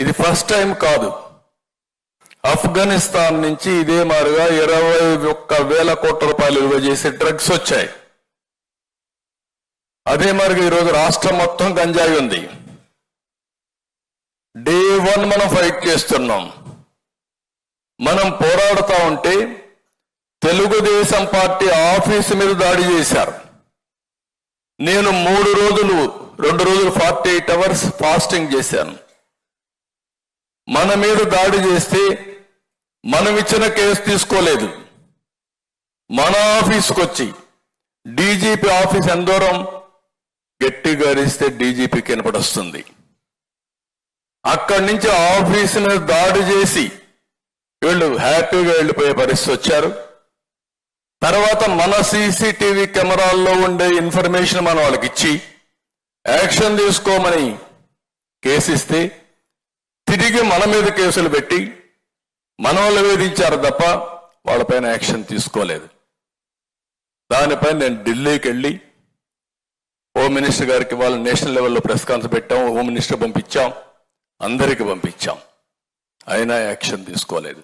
ఇది first time కాదు. ఆఫ్ఘనిస్తాన్ నుంచి ఇదే మారుగా 21,000 కోట్ల రూపాయలు విలువ చేసే డ్రగ్స్ వచ్చాయి. అదే మారుగా ఈరోజు రాష్ట్రం మొత్తం గంజాయి ఉంది. డే 1 మనం ఫైట్ చేస్తున్నాం. మనం పోరాడుతూ ఉంటే తెలుగుదేశం పార్టీ ఆఫీసు మీద దాడి చేశారు. నేను 2 రోజులు 48 అవర్స్ ఫాస్టింగ్ చేశాను. మన మీద దాడి చేస్తే మనం ఇచ్చిన కేసు తీసుకోలేదు. మన ఆఫీసుకు వచ్చి డీజీపీ ఆఫీస్ ఎంత దూరం గట్టిగా అరిస్తే డీజీపీకి వినపడొస్తుంది. అక్కడి నుంచి ఆఫీసు మీద దాడి చేసి వీళ్ళు హ్యాపీగా వెళ్ళిపోయే పరిస్థితి వచ్చారు. తర్వాత మన సీసీటీవీ కెమెరాల్లో ఉండే ఇన్ఫర్మేషన్ మనం వాళ్ళకి ఇచ్చి యాక్షన్ తీసుకోమని కేసిస్తే తిరిగి మన మీద కేసులు పెట్టి మన వాళ్ళు వేధించారు తప్ప వాళ్ళపైన యాక్షన్ తీసుకోలేదు. దానిపై నేను ఢిల్లీకి వెళ్ళి హోమ్ మినిస్టర్ గారికి వాళ్ళ నేషనల్ లెవెల్లో ప్రెస్ కాన్ఫరెన్స్ పెట్టాం. హోమ్ మినిస్టర్ పంపించాం, అందరికీ పంపించాం. అయినా యాక్షన్ తీసుకోలేదు.